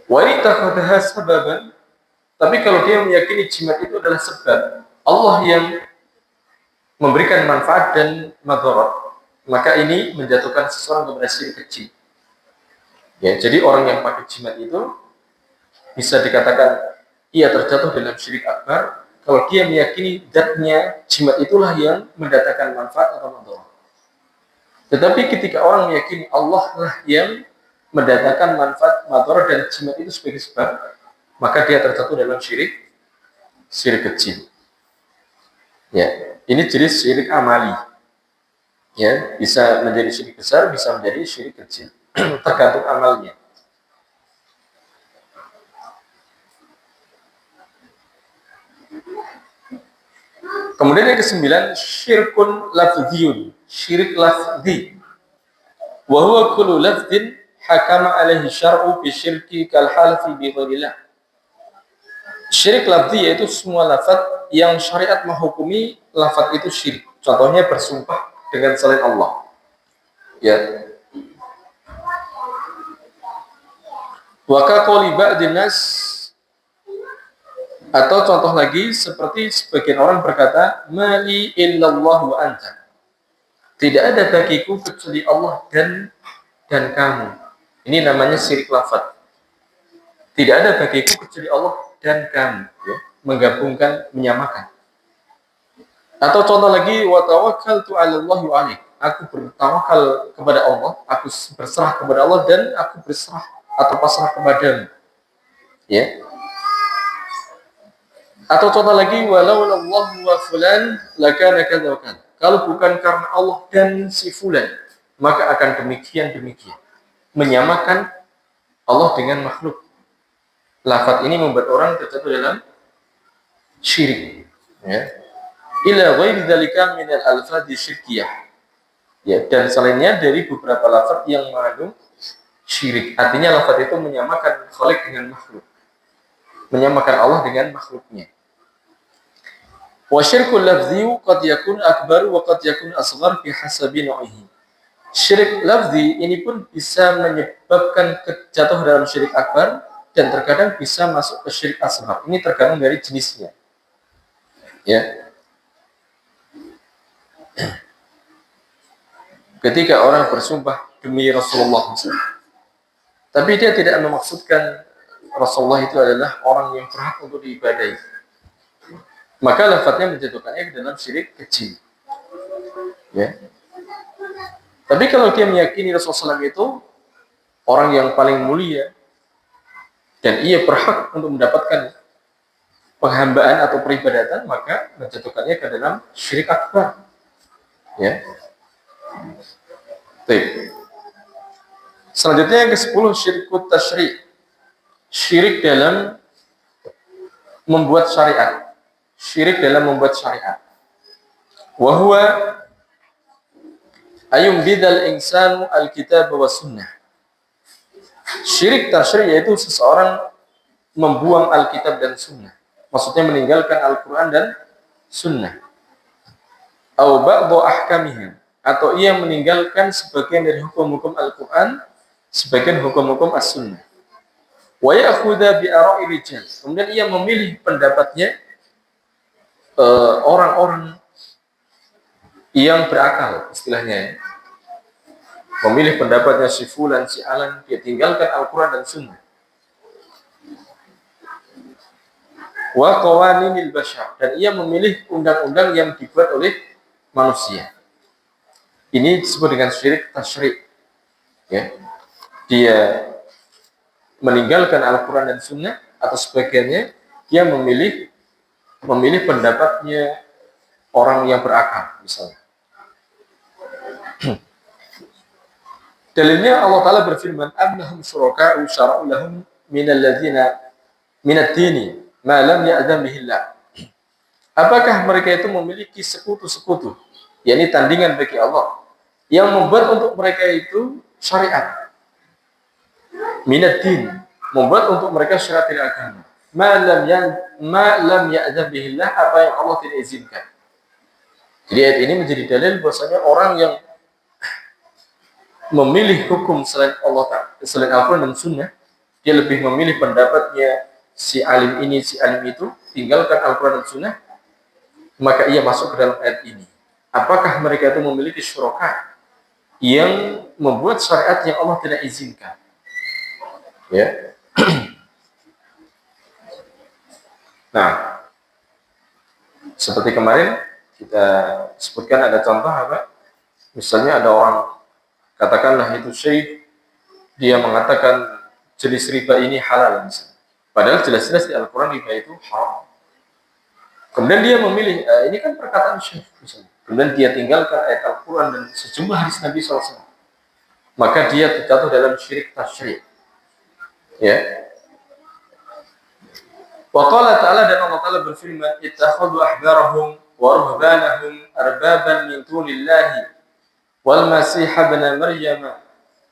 Wa ittakhadha sababan, tapi kalau dia meyakini jimat itu adalah sebab Allah yang memberikan manfaat dan madarat, maka ini menjatuhkan seseorang kepada syirik kecil. Ya, jadi orang yang pakai jimat itu bisa dikatakan ia terjatuh dalam syirik akbar kalau dia meyakini zatnya jimat itulah yang mendatangkan manfaat atau madarat. Tetapi ketika orang meyakini Allah lah yang mendatangkan manfaat madarat dan jimat itu sebagai sebab, maka dia terjatuh dalam syirik kecil. Ya, ini jenis syirik amali. Ya, bisa menjadi syirik besar, bisa menjadi syirik kecil. Tergantung amalnya. Kemudian yang ke-9, syirkun lafziyun, syirik lafzi. Wa huwa kullu lafzin hakama alaihi syar'u bi syirki kal halfi bi ghairillah. Syirik lafzi yaitu semua lafaz yang syariat menghukumi lafaz itu syirik. Contohnya bersumpah dengan selain Allah. Ya. Wa ka qouli ba'din nas, atau contoh lagi seperti sebagian orang berkata, mali illallah wa anta. Tidak ada bagiku kecuali Allah dan kamu. Ini namanya syirik lafaz. Tidak ada bagiku kecuali Allah dan kamu, ya. Menggabungkan, menyamakan. Atau contoh lagi, wa tawakkaltu 'ala Allah wa 'alaik. Aku bertawakal kepada Allah, aku berserah kepada Allah dan aku berserah atau pasrah kepadamu. Ya. Atau contoh lagi, walau Allah wa fulan lakana kadza wa kadza. Kalau bukan karena Allah dan si fulan, maka akan demikian. Menyamakan Allah dengan makhluk. Lafaz ini membuat orang terjatuh dalam syirik. Ya. Ila ghairi dzalika min al-alfadzi syirkiyah. Ya, dan selainnya dari beberapa lafaz yang mengandung syirik. Artinya lafaz itu menyamakan khaliq dengan makhluk. Menyamakan Allah dengan makhluknya. Wa syirkul lafzi qad yakun akbar wa qad yakun asghar bi hasabi nau'ihi. Syirik lafzi ini pun bisa menyebabkan jatuh dalam syirik akbar dan terkadang bisa masuk ke syirik asghar. Ini tergantung dari jenisnya. Ya. Ketika orang bersumpah demi Rasulullah SAW, tapi dia tidak memaksudkan Rasulullah itu adalah orang yang berhak untuk diibadahi, maka lafadznya menjatuhkannya ke dalam syirik kecil. Ya. Tapi kalau dia meyakini Rasulullah SAW itu orang yang paling mulia dan ia berhak untuk mendapatkan penghambaan atau peribadatan, maka menjatuhkannya ke dalam syirik akbar. Ya. Baik. Selanjutnya yang ke-10, syirkut tasyri'. Syirik dalam membuat syariat. Syirik dalam membuat syariat. Wa huwa ayum bidal insanu al-kitab wa sunnah. Syirik tasyri' yaitu seseorang membuang Alkitab dan sunnah. Maksudnya meninggalkan Al-Quran dan sunnah. Au ba'du ahkamihim, atau ia meninggalkan sebagian dari hukum-hukum Al-Quran, sebagian hukum-hukum As-Sunnah. Wa ya'khudha bi ara'i rijal, kemudian ia memilih pendapatnya orang-orang yang berakal, istilahnya. Memilih pendapatnya si fulan, si alan, dia tinggalkan Al-Quran dan Sunnah. Wa qawaninil bashar, dan ia memilih undang-undang yang dibuat oleh manusia. Ini disebut dengan syirik tasyri'. Ya. Dia meninggalkan Al-Quran dan Sunnah atau sebagiannya, dia memilih pendapatnya orang yang berakal, misalnya. Dalilnya Allah Ta'ala berfirman, Am syuraka'u syara'u lahum minad dini ma lam ya'zam bihillah. Apakah mereka itu memiliki sekutu-sekutu, yakni tandingan bagi Allah, yang membuat untuk mereka itu syariat minad din, membuat untuk mereka syariat dari agama. Ma lam ya'dzan bihillah, apa yang Allah tidak izinkan. Jadi ayat ini menjadi dalil bahwasanya orang yang memilih hukum selain Allah, selain Al-Quran dan Sunnah, dia lebih memilih pendapatnya si alim ini, si alim itu, tinggalkan Al-Quran dan Sunnah, maka ia masuk ke dalam ayat ini. Apakah mereka itu memiliki syuraka yang membuat syariat yang Allah tidak izinkan? Ya. Nah, seperti kemarin kita sebutkan ada contoh apa? Misalnya ada orang, katakanlah itu syekh, dia mengatakan jenis riba ini halal misalnya. Padahal jelas-jelas di Al-Quran riba itu haram. Kemudian dia memilih, ini kan perkataan syekh misalnya. Kemudian dia tinggalkan ayat Al-Quran dan sejumlah hadis Nabi SAW. Maka dia terjatuh dalam syirik tasyrik. Ya. Wa qala ta'ala, dan Allah Ta'ala berfirman, ittakhadhu ahbarahum wa ruhbanahum arbaban min dunillahi wal masih ibn Maryam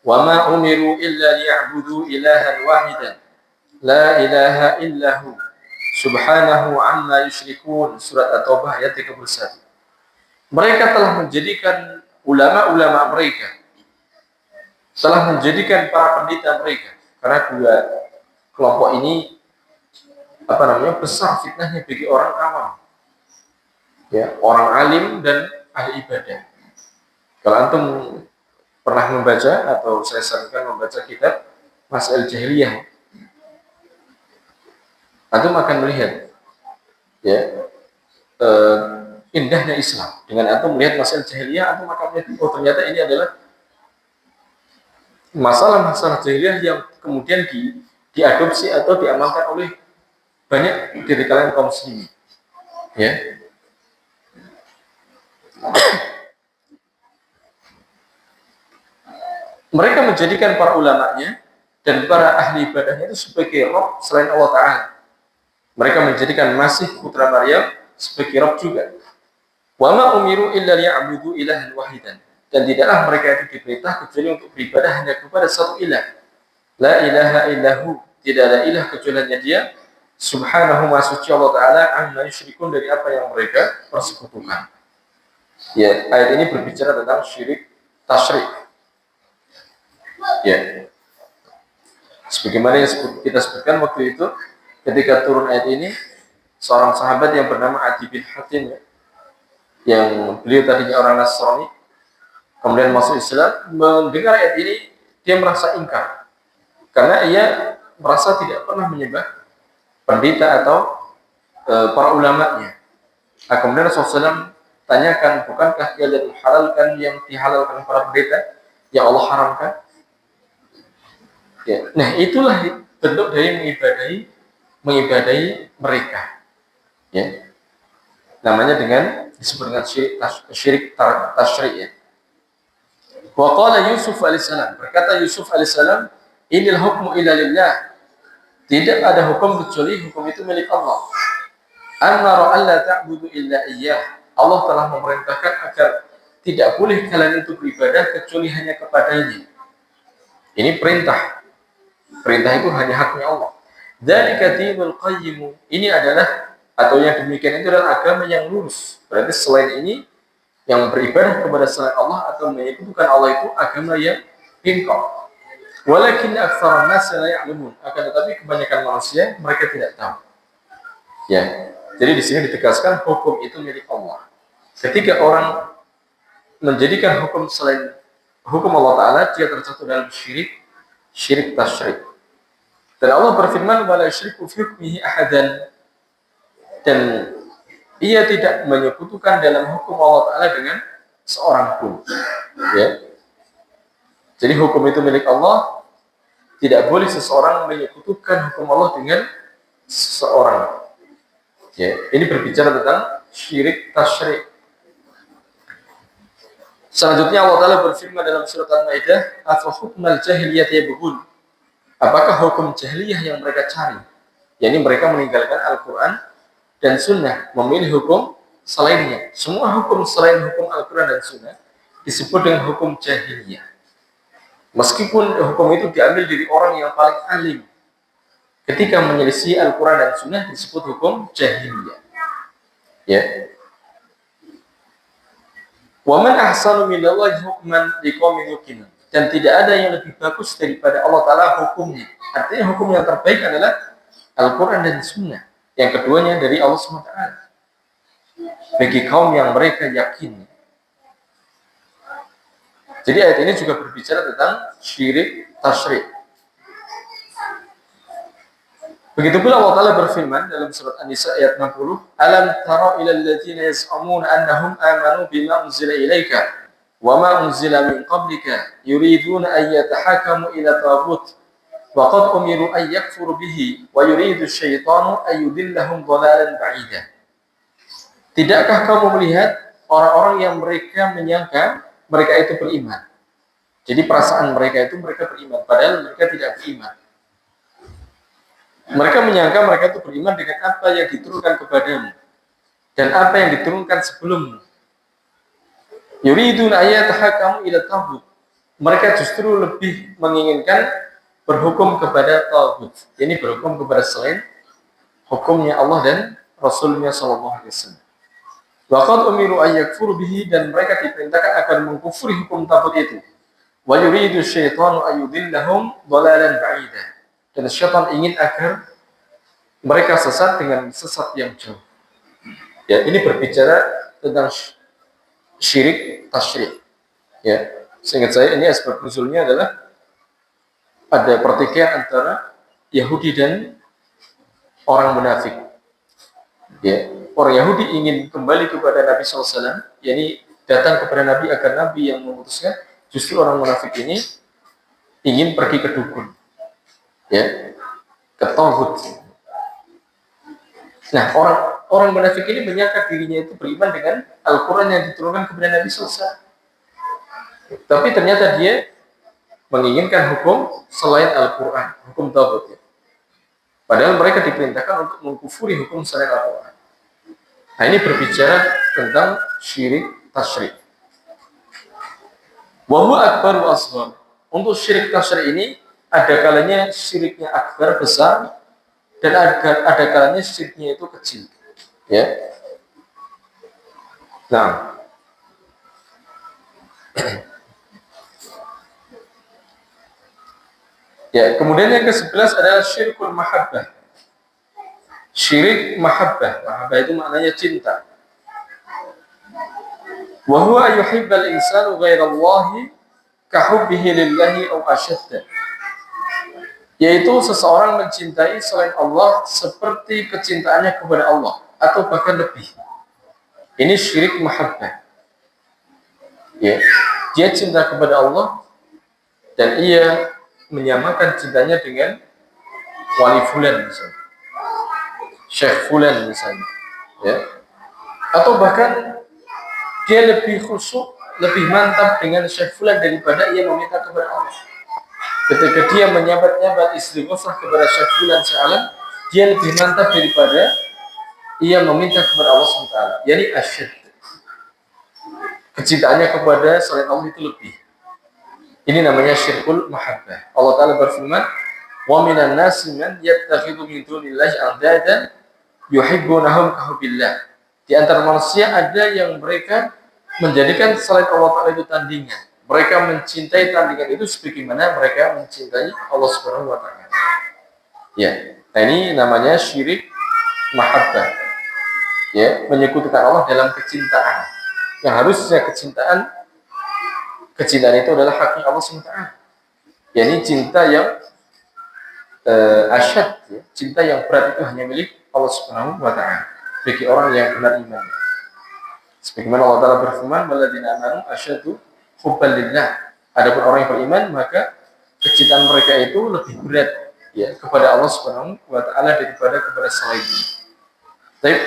wa ma umiru illa liya'budu ilahan wahidan la ilaha illahu subhanahu amma yusyrikun. Surat At-Taubah ayat 31. Mereka telah menjadikan ulama-ulama mereka, telah menjadikan para pendeta mereka, karena dua kelompok ini besar fitnahnya bagi orang awam, ya, orang alim dan ahli ibadah. Kalau antum pernah membaca, atau saya sarankan membaca kitab Masail Jahiliyah, antum akan melihat, ya, indahnya Islam. Dengan antum melihat Masail Jahiliyah, antum akan melihat, oh ternyata ini adalah masalah-masalah jahiliyah yang kemudian diadopsi atau diamalkan oleh banyak dari kalangan kaum muslimin. Ya. Mereka menjadikan para ulamanya dan para ahli ibadahnya itu sebagai Rabb selain Allah Ta'ala. Mereka menjadikan Masih putra Maryam sebagai Rabb juga. Wa ma umiru illa liya'budu ilahan wahidan. Dan tidaklah mereka itu diperintah kecuali untuk beribadah hanya kepada satu ilah. La ilaha illahu, tidak ada ilah kecuali dia. Subhanahu wa suci Allah Ta'ala amma yusyrikun, dari apa yang mereka persekutukan. Ya, ayat ini berbicara tentang syirik tasyrik. Ya. Sebagaimana yang kita sebutkan waktu itu, ketika turun ayat ini, seorang sahabat yang bernama Adi bin Hatim, ya, yang beliau tadinya orang Nasrani, kemudian masuk Islam, mendengar ayat ini, dia merasa ingkar. Karena ia merasa tidak pernah menyembah pendeta atau para ulamanya. Kemudian Rasulullah SAW tanyakan, bukankah kalian menghalalkan yang dihalalkan para pendeta, yang Allah haramkan? Ya. Nah, itulah bentuk dari mengibadahi mereka. Ya. Namanya disebut dengan syirik tasyrik, ya. Wa qala Yusuf alaihissalam, berkata Yusuf alaihissalam, inil hukmu illa lillah, tidak ada hukum kecuali hukum itu milik Allah. Amara alla ta'budu illa iyyah, Allah telah memerintahkan agar tidak boleh kalian itu beribadah kecuali hanya kepadanya. Ini perintah. Perintah itu hanya haknya Allah. Dzalika dinul qayyim, ini adalah, atau yang demikian itu adalah agama yang lurus. Berarti selain ini, yang beribadah kepada selain Allah atau menyekutukan Allah itu agama yang bengkok. Walakin aktsarun nas la ya'lamun, akan tetapi kebanyakan manusia mereka tidak tahu. Ya. Jadi di sini ditegaskan hukum itu milik Allah. Ketika orang menjadikan hukum selain hukum Allah Ta'ala, dia terjatuh dalam syirik tasyrik. Dan Allah berfirman, wala yusyriku fi hukmihi ahadan, dan ia tidak menyekutukan dalam hukum Allah Ta'ala dengan seorang pun. Ya. Jadi hukum itu milik Allah, tidak boleh seseorang menyekutukan hukum Allah dengan seseorang. Ya. Ini berbicara tentang syirik tasyrik. Selanjutnya Allah Ta'ala berfirman dalam surat Al-Maidah, afa hukmal jahiliyati yabghun, apakah hukum jahiliyah yang mereka cari? Yani mereka meninggalkan Al-Quran dan Sunnah, memilih hukum selainnya. Semua hukum selain hukum Al-Quran dan Sunnah disebut dengan hukum jahiliyah. Meskipun hukum itu diambil dari orang yang paling alim, ketika menyelisih Al-Quran dan Sunnah disebut hukum jahiliyah. Ya. Wa man ahsanu minallahi hukman liqaumin yuqinun. Dan tidak ada yang lebih bagus daripada Allah Ta'ala hukumnya. Artinya hukum yang terbaik adalah Al-Quran dan Sunnah. Yang keduanya dari Allah SWT. Bagi kaum yang mereka yakin. Jadi ayat ini juga berbicara tentang syirik tasyrik. Begitu pula Allah Ta'ala berfirman dalam surat An-Nisa ayat 60, Alam tara ilal ladzina yas'amuna annahum amanu bima unzila ilaika wa ma unzila min qablika yuriduna an yatahakamu ila taghut wa qad umiru an yakfuru bihi wa yuridu syaitanu an yudillahum dhalalan ba'ida. Tidakkah kamu melihat orang-orang yang mereka menyangka mereka itu beriman? Jadi perasaan mereka itu mereka beriman, padahal mereka tidak beriman. Mereka menyangka mereka itu beriman dengan apa yang diturunkan kepadamu dan apa yang diturunkan sebelummu. Yuridun ayatahakamu ila taghut. Mereka justru lebih menginginkan berhukum kepada taghut. Ini berhukum kepada selain hukumnya Allah dan Rasulnya sallallahu alaihi wasallam. Wa qad umiru an yakfuru bihi, dan mereka diperintahkan akan mengkufuri hukum taghut itu. Wa yuridu syaitanu ayudillahum dhalalan ba'ida. Dan syaitan ingin agar mereka sesat dengan sesat yang jauh. Ya, ini berbicara tentang syirik tasyrik. Ya, seingat saya ini asbab nuzulnya adalah ada pertikaian antara Yahudi dan orang munafik. Ya, orang Yahudi ingin kembali kepada Nabi SAW, yakni datang kepada Nabi agar Nabi yang memutuskan. Justru orang munafik ini ingin pergi ke dukun. Ya, ke taghut. Nah, orang munafik ini menyangka dirinya itu beriman dengan Al-Quran yang diturunkan kepada Nabi SAW. Tapi ternyata dia menginginkan hukum selain Al-Quran, hukum taghut. Ya. Padahal mereka diperintahkan untuk mengkufuri hukum selain Al-Quran. Nah, ini berbicara tentang syirik tasyrik. Wa huwa akbar wa asghar. Untuk syirik tasyrik ini ada kalanya syiriknya akbar besar dan ada kalanya syiriknya itu kecil. Ya. Nah. Ya, kemudian yang ke-11 adalah syirkul mahabbah. Syirik mahabbah. Mahabbah itu maknanya cinta. Wa huwa yuhibbal insanu ghairallahi kahubbihi lillahi aw ashadda. Yaitu seseorang mencintai selain Allah seperti kecintaannya kepada Allah atau bahkan lebih. Ini syirik mahabbah. Ya, dia cinta kepada Allah dan ia menyamakan cintanya dengan wali fulan misalnya, syekh fulan misalnya, ya. Atau bahkan dia lebih khusyuk, lebih mantap dengan syekh fulan daripada ia meminta kepada Allah. Ketika dia menyabat-nyabat istighosah kepada syekh fulan se'alam, dia lebih mantap daripada ia meminta kepada Allah SWT. Yani asyad. Kecintaannya kepada selain Allah itu lebih. Ini namanya syirkul mahabbah. Allah Ta'ala berfirman, wa minan nasi man yattakhidhu min dunillahi andadan yuhibbunahum kahubbillah. Di antara manusia ada yang mereka menjadikan selain Allah Ta'ala itu tandingan. Mereka mencintai tandingan itu sebagaimana mereka mencintai Allah Subhanahu wa Ta'ala. Ya, nah ini namanya syirik mahabbah. Ya, menyekutukan Allah dalam kecintaan. Yang harusnya kecintaan itu adalah haknya Allah SWT. Ya, ini cinta yang asyad, ya. Cinta yang berat itu hanya milik Allah Subhanahu wa Ta'ala bagi orang yang benar iman. Sebagaimana Allah Ta'ala berfirman, "Walladzina amanu asyaddu hubban lillah." Adapun orang yang beriman, maka kecintaan mereka itu lebih berat, ya, kepada Allah Subhanahu wa Ta'ala daripada kepada selainnya. Baik.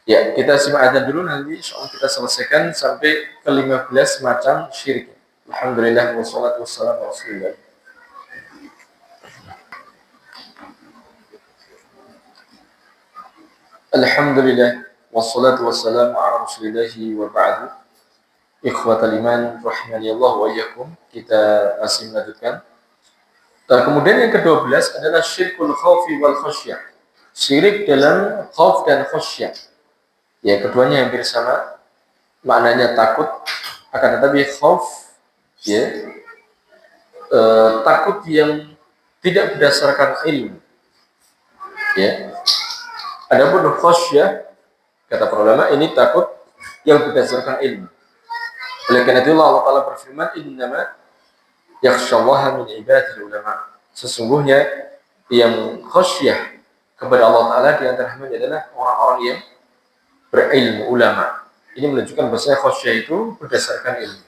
Ya, kita simak azan dulu, nanti insyaallah kita selesaikan sampai ke-15 macam syirik. Alhamdulillah wassalatu wassalamu ala Rasulillah. Alhamdulillah wassalatu wassalamu ala Rasulillah wa ba'du. Ikhwatal iman rahimani Allah wa iyyakum. Kita masih melanjutkan Kemudian yang ke-12 adalah syirkul khaufi wal khasyah. Syirik dalam khauf dan khasyah. Ya, keduanya hampir sama. Maknanya takut, akan tetapi khauf ya, takut yang tidak berdasarkan ilmu. Ya. Adapun khasyah, kata para ulama, ini takut yang berdasarkan ilmu. Oleh karena itu Allah Ta'ala berfirman, innama yakhshallaha min ibadil ulama. Sesungguhnya yang khasyah kepada Allah Ta'ala di antara hambanya adalah orang-orang yang berilmu, ulama. Ini menunjukkan bahwa khasyah itu berdasarkan ilmu.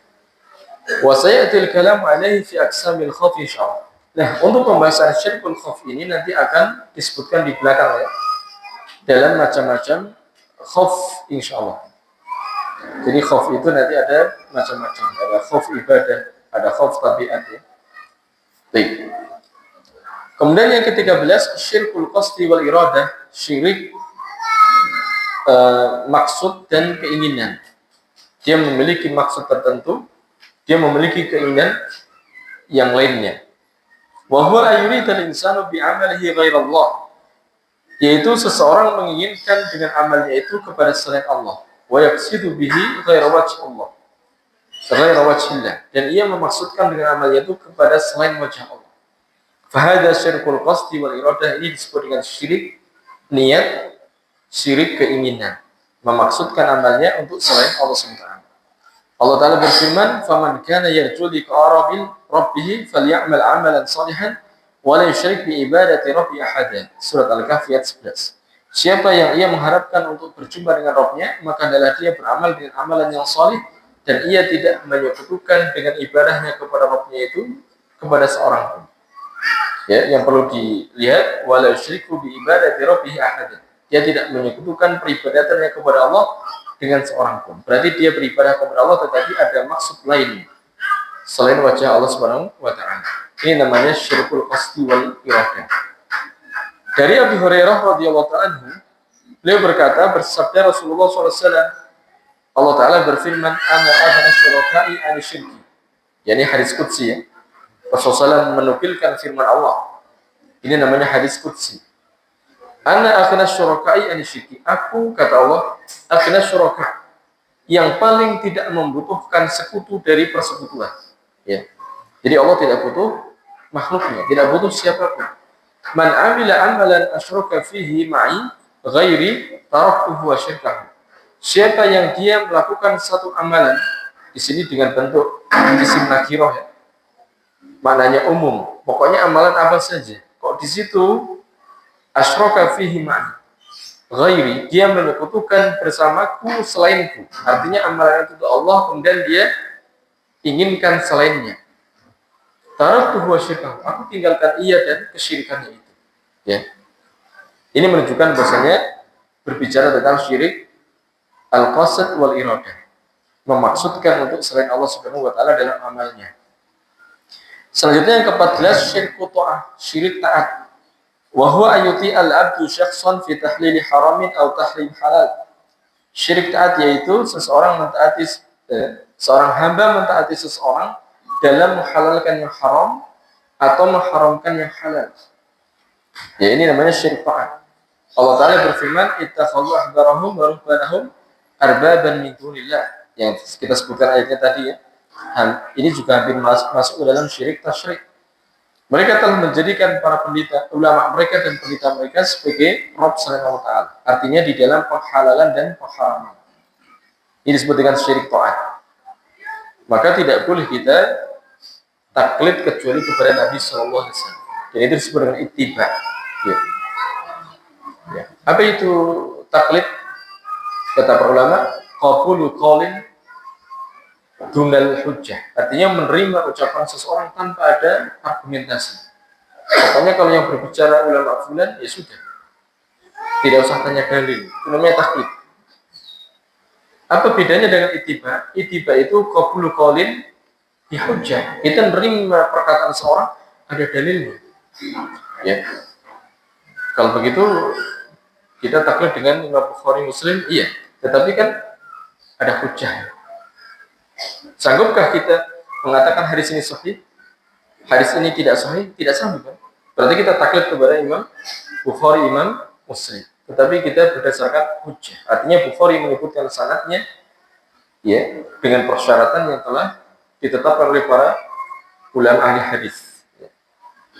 Wa sayatil kalam alaihi fi aqsamil khauf insyaallah. Nah, untuk pembahasan syirkul khauf ini nanti akan disebutkan di belakang ya, dalam macam-macam khauf insyaallah. Jadi khauf itu nanti ada macam-macam, ada khauf ibadah, ada khauf tabiat ya. Baik. Kemudian yang ke-13 syirkul qasdi wal iradah, syirik maksud dan keinginan. Dia memiliki maksud tertentu, dia memiliki keinginan yang lainnya. Wa huwa ayyuridu al-insanu bi 'amalihi ghairallah. Yaitu seseorang menginginkan dengan amalnya itu kepada selain Allah. Wa yaqsidu bihi ghaira wajhi Allah. Ghaira wajhillah. Dan ia memaksudkan dengan amalnya itu kepada selain wajah Allah. Fahada syirkul qasdi wal iradah, ini disebut dengan syirik niat, syirik keinginan, memaksudkan amalnya untuk selain Allah SWT. Allah Ta'ala berfirman, "Faman kana yarju liqa'a rabbih falyamal 'amalan shalihan wa la yusyrik bi ibadati rabbih ahada." Surat Al-Kahfi ayat 11. Siapa yang ia mengharapkan untuk berjumpa dengan Rabb-nya, maka adalah dia beramal dengan amalan yang salih dan ia tidak menyekutukan dengan ibadahnya kepada Rabb-nya itu kepada seorang pun. Ya, yang perlu dilihat, wala yusyriku bi ibadati rabbih ahad. Dia tidak menyekutukan peribadatannya kepada Allah dengan seorang pun. Berarti dia beribadah kepada Allah tetapi ada maksud lain selain wajah Allah Subhanahu wa taala. Ini namanya syirkul qasdi wal iradah. Dari Abu Hurairah radhiyallahu taala, beliau berkata, bersabda Rasulullah SAW, Allah Ta'ala berfirman, ana aghna syuraka'i an syirki. Yani hadis qudsi ya. Rasulullah SAW menukilkan firman Allah. Ini namanya hadis qudsi. Ana aghna syuraka'i an syirki. Aku, kata Allah, aghna syuraka, yang paling tidak membutuhkan sekutu dari persekutuan. Ya. Jadi Allah tidak butuh makhluknya, tidak butuh siapapun. Man amila amalan asyraka fihi ma'i ghairi taraktuhu wa syirkahu. Siapa yang dia melakukan satu amalan, di sini dengan bentuk isim nakirah ya, maknanya umum, pokoknya amalan apa saja. Kok di situ asyraka fihi ma'i ghairi, dia menyekutukan bersamaku selainku. Artinya amalan itu untuk Allah, kemudian dia inginkan selainnya. Taraktuhu wa syirkahu, aku tinggalkan ia dan kesyirikannya itu. Ya. Ini menunjukkan bahasanya berbicara tentang syirik al-qasd wal iradah, memaksudkan untuk selain Allah Subhanahu wa taala dalam amalnya. Selanjutnya yang ke-14 syirku ta'ah, syirik taat. Wa huwa ayuti al-abdu syakhsan fi tahlili haramin atau tahrim halal. Syirik taat yaitu seseorang mentaati seorang hamba mentaati seseorang dalam menghalalkan yang haram atau mengharamkan yang halal. Ya, ini namanya syirik taat. Allah Ta'ala berfirman, ittakhadhu ahbarahum wa ruhbanahum arbaban min dunillah. Yang kita sebutkan ayatnya tadi ya. Ini juga hampir masuk dalam syirik tasyrik. Mereka telah menjadikan para pendeta, ulama mereka dan pendeta mereka sebagai Rabb selain Allah Ta'ala. Artinya di dalam penghalalan dan pengharaman. Ini disebut dengan syirik taat. Maka tidak boleh kita taklid kecuali kepada Nabi Sallallahu Alaihi Wasallam. Dan itu disebut dengan ittiba. Ya. Ya. Apa itu taklid? Kata para ulama, qabulu qaulin dunal hujjah. Artinya menerima ucapan seseorang tanpa ada argumentasi. Pokoknya kalau yang berbicara ulama fulan, ya sudah. Tidak usah tanya dalil. Itu namanya taklid. Apa bedanya dengan ittiba? Ittiba itu qabulu qaulin bi hujjah. Kita menerima perkataan seorang ada dalilnya. Ya. Kalau begitu kita taklid dengan Imam Bukhari Muslim, iya. Tetapi kan ada hujjah. Sanggupkah kita mengatakan hadis ini sahih? hadis ini tidak sahih, tidak sahih kan? Berarti kita taklid kepada Imam Bukhari, Imam Muslim. Tetapi kita berdasarkan hujjah. Artinya Bukhari menyebutkan sanadnya ya dengan persyaratan yang telah ditetapkan oleh para ulama ahli hadis.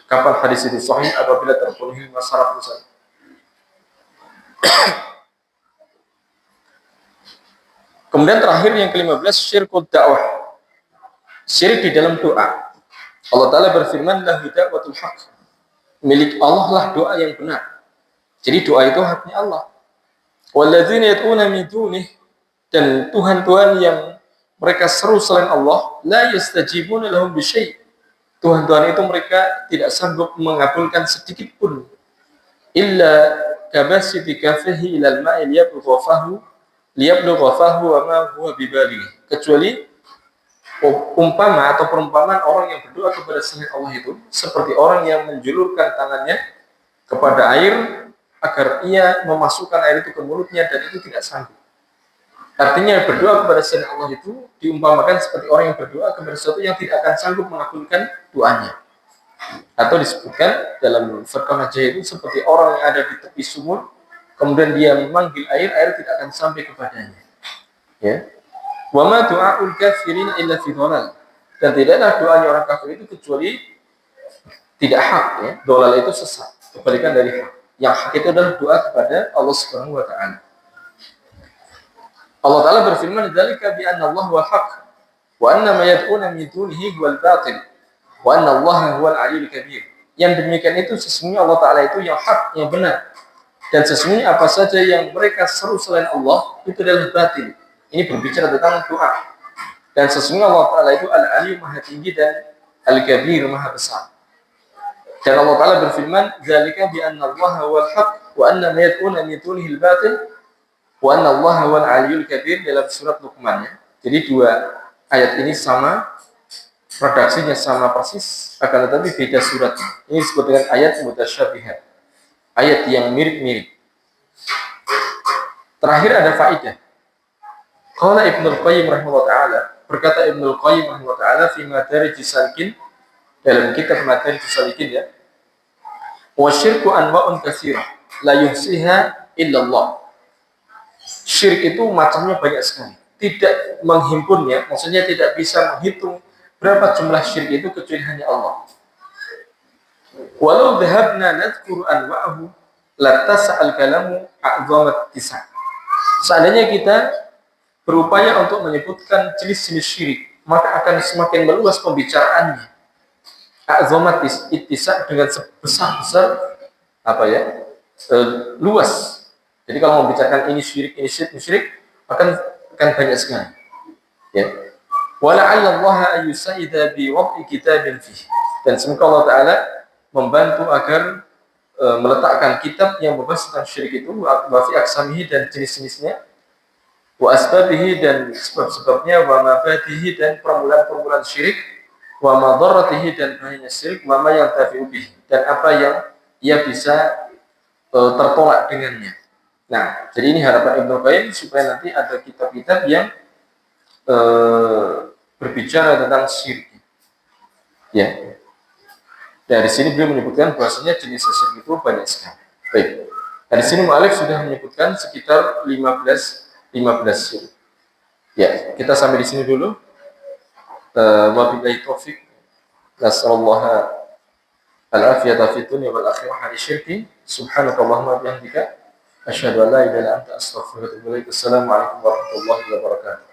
Kapan hadis itu sahih? Apabila terpenuhi syarat misalnya. Kemudian terakhir yang ke-15, syirkut dakwah. Syirik di dalam doa. Allah Ta'ala berfirman, lahu da'watul haq. Milik Allah lah doa yang benar. Jadi doa itu haknya Allah. Walladzina yad'una min dunih, dan Tuhan-Tuhan yang mereka seru selain Allah, la yastajibuna lahum bisyai'. Tuhan-Tuhan itu mereka tidak sanggup mengabulkan sedikit pun. Illa kabasiti kafihi ilal ma'i liyablughha fahu wa ma huwa bibaligh. Kecuali umpama atau perumpamaan orang yang berdoa kepada selain Allah itu seperti orang yang menjulurkan tangannya kepada air agar ia memasukkan air itu ke mulutnya dan itu tidak sanggup. Artinya berdoa kepada selain Allah itu diumpamakan seperti orang yang berdoa kepada sesuatu yang tidak akan sanggup mengabulkan doanya. Atau disebutkan dalam firqah Najah itu seperti orang yang ada di tepi sumur, kemudian dia memanggil air, air tidak akan sampai kepadanya. Ya. Wa ma du'aul kafirin illa fi dhalal. Dan tidaklah doanya orang kafir itu kecuali tidak hak ya. Dhalal itu sesat, kebalikan dari hak. Yang hak itu adalah doa kepada Allah Subhanahu wa taala. Allah Ta'ala berfirman, dzalika bi anna Allah huwal haq wa anna ma yad'una min dunihi huwal batil wa anna Allah huwal aliyyul kabir. Yang demikian itu sesungguhnya Allah Ta'ala itu yang hak, yang benar. Dan sesungguhnya apa saja yang mereka seru selain Allah itu adalah batil. Ini berbicara tentang doa. Dan sesungguhnya Allah Ta'ala itu al-aliyyu maha tinggi dan al-kabir maha besar. Dan Allah Ta'ala berfirman, dzalika bi anna Allah huwal haq wa anna ma yad'una min dunihi al-batil wa anna Allah huwal aliyyul kabir dalam surat Luqman ya. Jadi dua ayat ini sama, redaksinya sama persis, akan tetapi beda surat. Ini disebut dengan ayat mutasyabihat, ayat yang mirip-mirip. Terakhir ada faedah. Qala Ibnul Qayyim rahimahullah ta'ala, berkata Ibnul Qayyim rahimahullah ta'ala fi Madarijus Salikin, dalam kitab Madarijus Salikin ya, wa syirku anwa'un katsirah la yuhsiha illallah. Syirik itu macamnya banyak sekali, tidak menghimpunnya, maksudnya tidak bisa menghitung berapa jumlah syirik itu kecuali hanya Allah. Walau dhahabna nadhkuru anwa'ahu latasa'al kalamu a'zamat tis'a. Seandainya kita berupaya untuk menyebutkan jenis-jenis syirik, maka akan semakin meluas pembicaraannya. A'zamat tis'a dengan sebesar-besar apa ya? Luas. Jadi kalau membicarakan ini syirik, akan banyak sekali. Ya. Wala'alla Allah ayyusa'idha bi wad'i kitabin fihi. Dan semoga Allah Ta'ala membantu agar meletakkan kitab yang membahas tentang syirik itu, wa fi aqsamihi dan jenis-jenisnya, wa asbabihi dan sebab-sebabnya, wa mabadihi dan permulaan-permulaan syirik, wa madarratihi dan bahayanya syirik, wa ma yantafi'u bihi dan apa yang ia bisa tertolak dengannya. Nah, jadi ini harapan Ibnu Qayyim supaya nanti ada kitab-kitab yang berbicara tentang syirik. Ya. Dari sini beliau menyebutkan bahwasanya jenis syirik itu banyak sekali. Baik. Dari sini mu'alif sudah menyebutkan sekitar 15 syirik. Ya, kita sampai di sini dulu. Wabillahi taufik. Nasallallahu al-afiyata fid dunya wal akhirah 'ala syirki. Subhanakallahumma wa bihamdika asyhadu an la ilaha illa anta astaghfiruka wa atubu ilaik. Assalamualaikum warahmatullahi wabarakatuh.